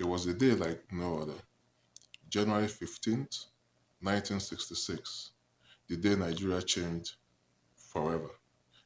It was a day like no other. January 15th, 1966, the day Nigeria changed forever.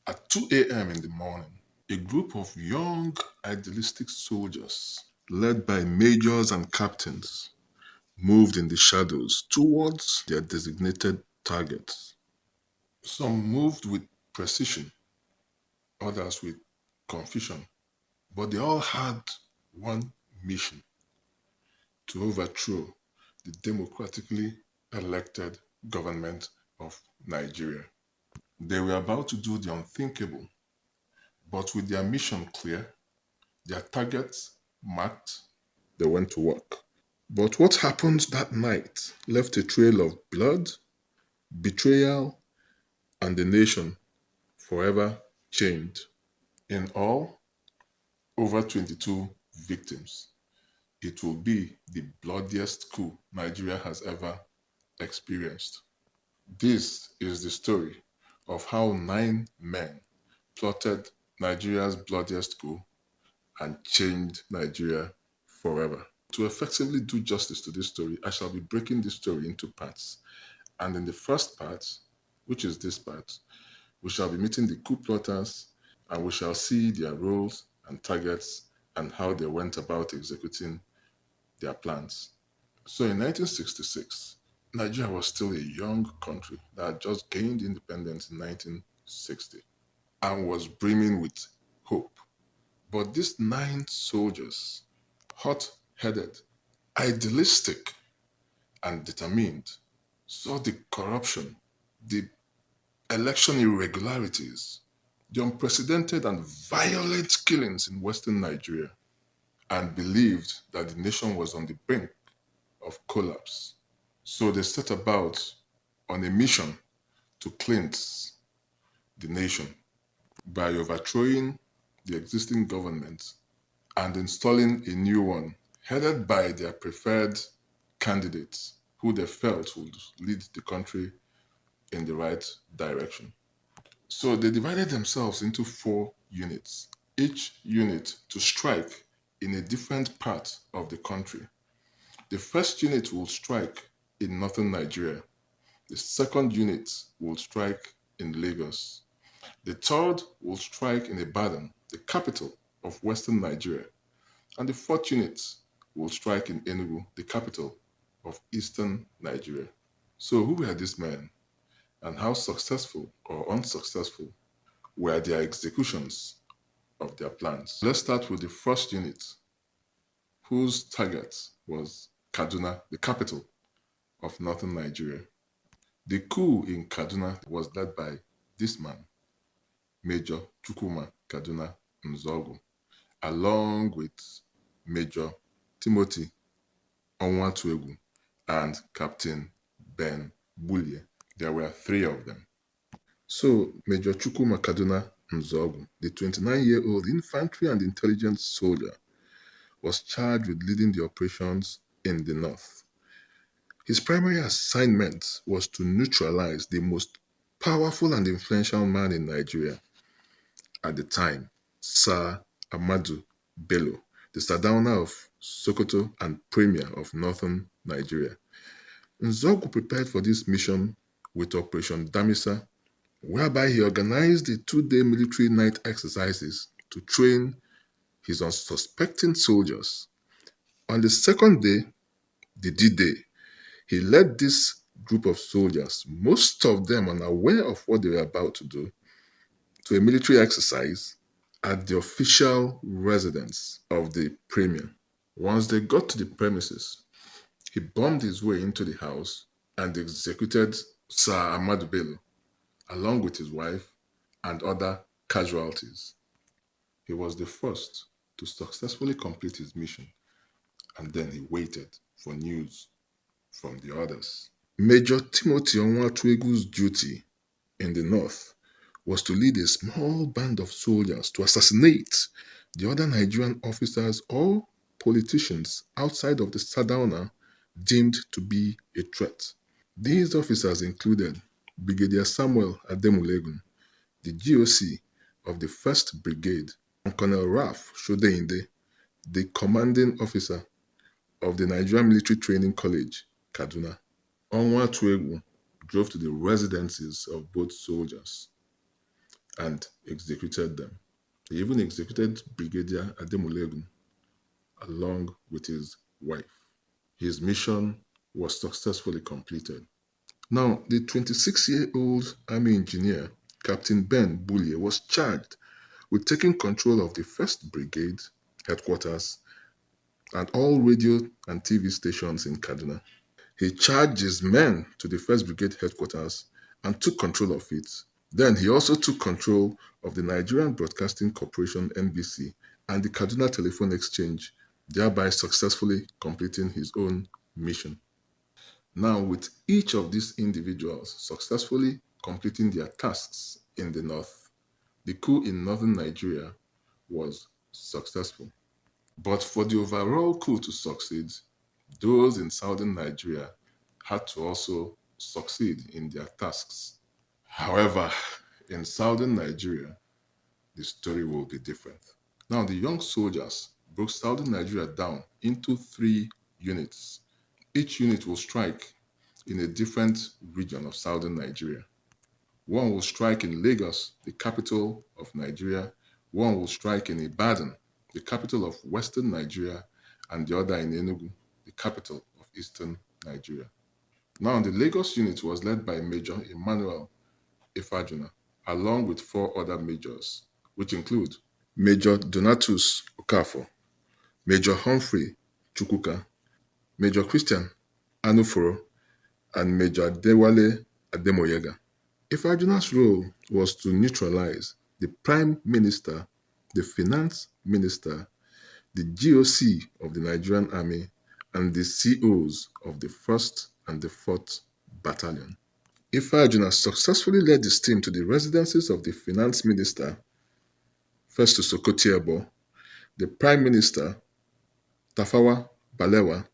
At 2 a.m. in the morning, a group of young, idealistic soldiers, led by majors and captains, moved in the shadows towards their designated targets. Some moved with precision, others with confusion, but they all had one mission: to overthrow the democratically elected government of Nigeria. They were about to do the unthinkable, but with their mission clear, their targets marked, they went to work. But what happened that night left a trail of blood, betrayal, and the nation forever changed. In all, over 22 victims. It will be the bloodiest coup Nigeria has ever experienced. This is the story of how 9 men plotted Nigeria's bloodiest coup and changed Nigeria forever. To effectively do justice to this story, I shall be breaking this story into parts. And in the first part, which is this part, we shall be meeting the coup plotters and we shall see their roles and targets and how they went about executing their plans. So in 1966, Nigeria was still a young country that had just gained independence in 1960 and was brimming with hope. But these 9 soldiers, hot-headed, idealistic, and determined, saw the corruption, the election irregularities, the unprecedented and violent killings in Western Nigeria, and believed that the nation was on the brink of collapse. So they set about on a mission to cleanse the nation by overthrowing the existing government and installing a new one headed by their preferred candidates who they felt would lead the country in the right direction. So they divided themselves into 4 units, each unit to strike in a different part of the country. The first unit will strike in northern Nigeria. The second unit will strike in Lagos. The third will strike in Ibadan, the capital of western Nigeria. And the fourth unit will strike in Enugu, the capital of eastern Nigeria. So who were these men and how successful or unsuccessful were their executions of their plans? Let's start with the first unit, whose target was Kaduna, the capital of northern Nigeria. The coup in Kaduna was led by this man, Major Chukwuma Kaduna Nzogu, along with Major Timothy Onwatuegu and Captain Ben Bulie. There were 3 of them. So Major Chukwuma Kaduna Nzogu, the 29-year-old infantry and intelligence soldier, was charged with leading the operations in the north. His primary assignment was to neutralize the most powerful and influential man in Nigeria at the time, Sir Ahmadu Bello, the Sardauna of Sokoto and Premier of northern Nigeria. Nzogu prepared for this mission with Operation Damisa, whereby he organized the 2-day military night exercises to train his unsuspecting soldiers. On the second day, the D-Day, he led this group of soldiers, most of them unaware of what they were about to do, to a military exercise at the official residence of the premier. Once they got to the premises, he bombed his way into the house and executed Sir Ahmadu Bello, along with his wife and other casualties. He was the first to successfully complete his mission, and then he waited for news from the others. Major Timothy Onwatuegu's duty in the north was to lead a small band of soldiers to assassinate the other Nigerian officers or politicians outside of the Sardauna deemed to be a threat. These officers included Brigadier Samuel Ademulegun, the GOC of the 1st Brigade, and Colonel Ralph Shodeinde, the commanding officer of the Nigerian Military Training College, Kaduna. Onwa Tuegu drove to the residences of both soldiers and executed them. He even executed Brigadier Ademulegun along with his wife. His mission was successfully completed. Now, the 26-year-old Army engineer, Captain Ben Bullier, was charged with taking control of the 1st Brigade headquarters and all radio and TV stations in Kaduna. He charged his men to the 1st Brigade headquarters and took control of it. Then he also took control of the Nigerian Broadcasting Corporation (NBC) and the Kaduna Telephone Exchange, thereby successfully completing his own mission. Now, with each of these individuals successfully completing their tasks in the north, the coup in northern Nigeria was successful. But for the overall coup to succeed, those in southern Nigeria had to also succeed in their tasks. However, in southern Nigeria, the story will be different. Now, the young soldiers broke southern Nigeria down into 3 units. Each unit will strike in a different region of southern Nigeria. One will strike in Lagos, the capital of Nigeria. One will strike in Ibadan, the capital of western Nigeria, and the other in Enugu, the capital of eastern Nigeria. Now, the Lagos unit was led by Major Emmanuel Ifajuna, along with 4 other majors, which include Major Donatus Okafor, Major Humphrey Chukwuka, Major Christian Anuforo, and Major Dewale Ademoyega. Ifajuna's role was to neutralize the Prime Minister, the Finance Minister, the GOC of the Nigerian Army, and the COs of the 1st and the 4th Battalion. Ifajuna successfully led his team to the residences of the Finance Minister, Festus Okotie-Eboh, the Prime Minister, Tafawa Balewa,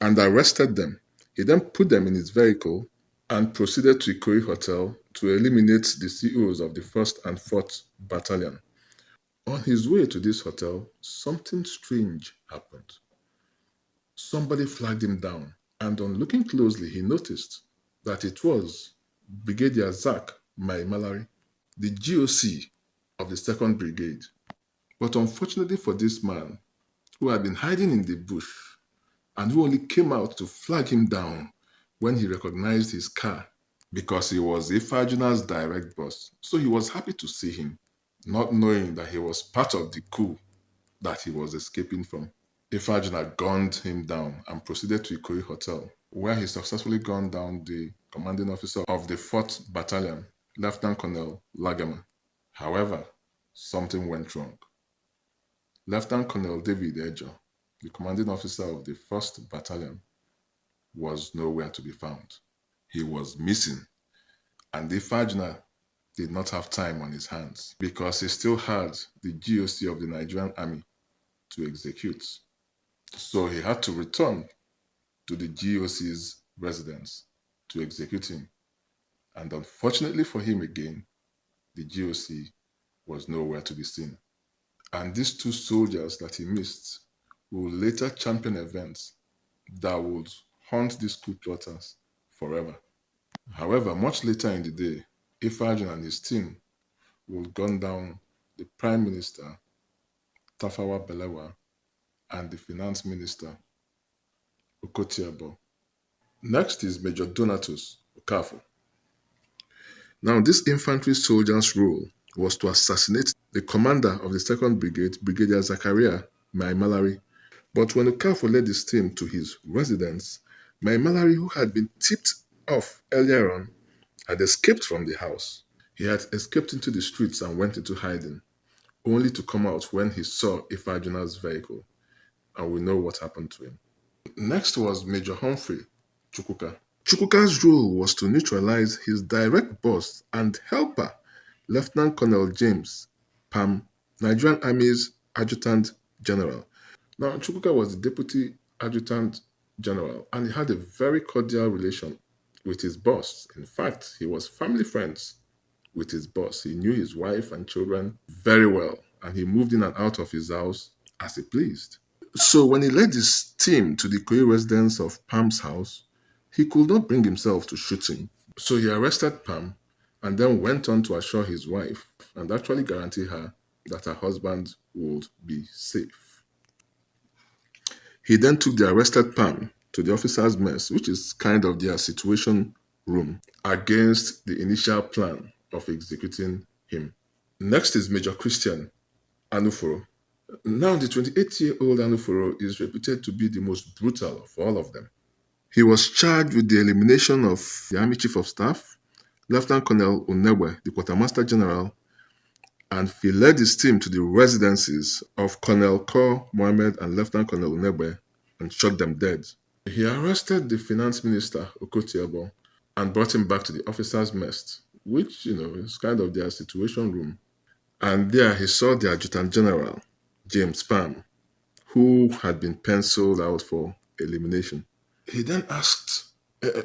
and arrested them. He then put them in his vehicle and proceeded to Ikoyi Hotel to eliminate the COs of the 1st and 4th Battalion. On his way to this hotel, something strange happened. Somebody flagged him down, and on looking closely, he noticed that it was Brigadier Zach Mai Malari, the GOC of the 2nd Brigade. But unfortunately for this man, who had been hiding in the bush and who only came out to flag him down when he recognized his car, because he was Ifajuna's direct boss. So he was happy to see him, not knowing that he was part of the coup that he was escaping from. Ifajuna gunned him down and proceeded to Ikoyi Hotel, where he successfully gunned down the commanding officer of the 4th Battalion, Lieutenant Colonel Lagama. However, something went wrong. Lieutenant Colonel David Ejo, the commanding officer of the 1st Battalion, was nowhere to be found. He was missing, and Ifajuna did not have time on his hands because he still had the GOC of the Nigerian Army to execute. So he had to return to the GOC's residence to execute him. And unfortunately for him again, the GOC was nowhere to be seen. And these 2 soldiers that he missed will later champion events that would haunt these coup plotters forever. However, much later in the day, Ifajuna and his team will gun down the Prime Minister, Tafawa Balewa, and the Finance Minister, Okotie-Eboh. Next is Major Donatus Okafor. Now, this infantry soldier's role was to assassinate the commander of the 2nd Brigade, Brigadier Zachariah Mai Malari. But when Okafor led his team to his residence, Mai Malari, who had been tipped off earlier on, had escaped from the house. He had escaped into the streets and went into hiding, only to come out when he saw Ifajuna's vehicle, and we know what happened to him. Next was Major Humphrey Chukwuka. Chukwuka's role was to neutralize his direct boss and helper, Lieutenant Colonel James Pam, Nigerian Army's Adjutant General. Now, Chukwuka was the Deputy Adjutant General, and he had a very cordial relation with his boss. In fact, he was family friends with his boss. He knew his wife and children very well, and he moved in and out of his house as he pleased. So when he led his team to the Koyi residence of Pam's house, he could not bring himself to shoot him. So he arrested Pam and then went on to assure his wife and actually guarantee her that her husband would be safe. He then took the arrested Pam to the officers' mess, which is kind of their situation room, against the initial plan of executing him. Next is Major Christian Anuforo. Now, the 28-year-old Anuforo is reputed to be the most brutal of all of them. He was charged with the elimination of the Army Chief of Staff, Lieutenant Colonel Unewe, the Quartermaster General, and he led his team to the residences of Colonel Kor Mohammed and Lieutenant Colonel Unewe and shot them dead. He arrested the Finance Minister, Okotiebo, and brought him back to the officers' mess, which, is kind of their situation room. And there he saw the Adjutant General, James Pam, who had been penciled out for elimination. He then asked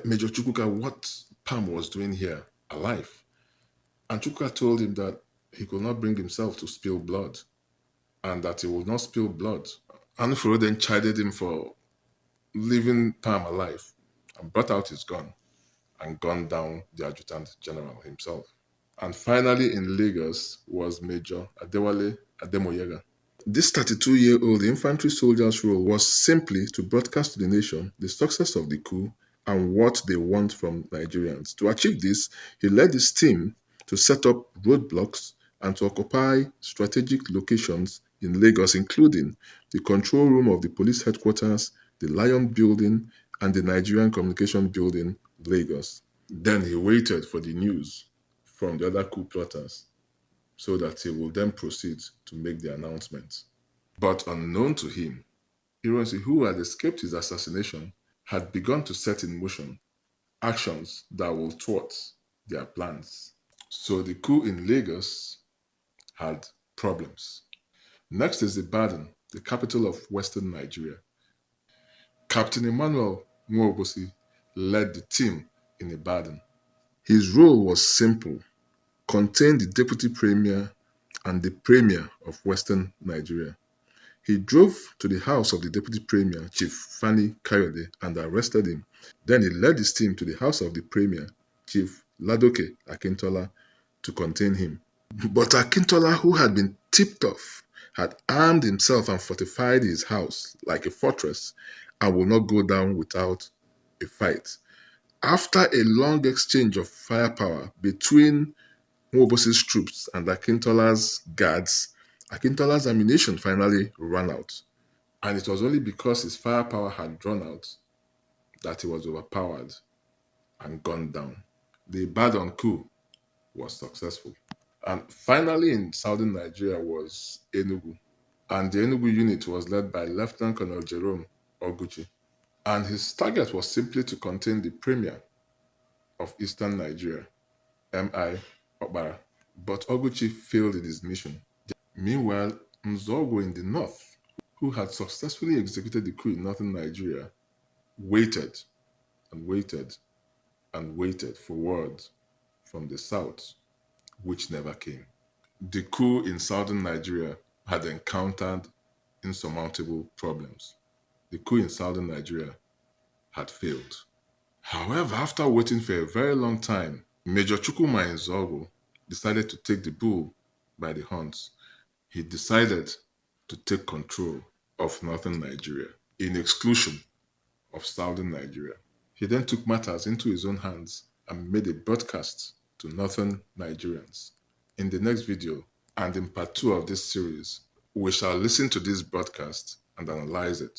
Major Chukwuka what Pam was doing here, alive. And Chukwuka told him that he could not bring himself to spill blood and that he would not spill blood. Anufuro then chided him for leaving Pam alive and brought out his gun and gunned down the Adjutant General himself. And finally in Lagos was Major Adewale Ademoyega. This 32-year-old infantry soldier's role was simply to broadcast to the nation the success of the coup and what they want from Nigerians. To achieve this, he led his team to set up roadblocks and to occupy strategic locations in Lagos, including the control room of the police headquarters, the Lion Building, and the Nigerian Communication Building, Lagos. Then he waited for the news from the other coup plotters so that he will then proceed to make the announcement. But unknown to him, Ironsi, who had escaped his assassination, had begun to set in motion actions that will thwart their plans. So the coup in Lagos had problems. Next is Ibadan, the capital of Western Nigeria. Captain Emmanuel Nwobosi led the team in Ibadan. His role was simple: contain the deputy premier and the premier of Western Nigeria. He drove to the house of the deputy premier, Chief Fani Kayode, and arrested him. Then he led his team to the house of the premier, Chief Ladoke Akintola, to contain him. But Akintola, who had been tipped off, had armed himself and fortified his house like a fortress and would not go down without a fight. After a long exchange of firepower between Nwobosi's troops and Akintola's guards, Akintola's ammunition finally ran out. And it was only because his firepower had run out that he was overpowered and gunned down. The Ibadan coup was successful. And finally in southern Nigeria was Enugu. And the Enugu unit was led by Lieutenant Colonel Jerome Oguchi. And his target was simply to contain the premier of eastern Nigeria, M.I. Okpara. But Oguchi failed in his mission. Meanwhile, Nzogo in the north, who had successfully executed the coup in northern Nigeria, waited and waited and waited for word from the south, which never came. The coup in southern Nigeria had encountered insurmountable problems. The coup in southern Nigeria had failed. However, after waiting for a very long time, Major Chukwuma Nzogo decided to take the bull by the horns. He decided to take control of northern Nigeria in exclusion of southern Nigeria. He then took matters into his own hands and made a broadcast to northern Nigerians. In the next video and in part 2 of this series, we shall listen to this broadcast and analyze it.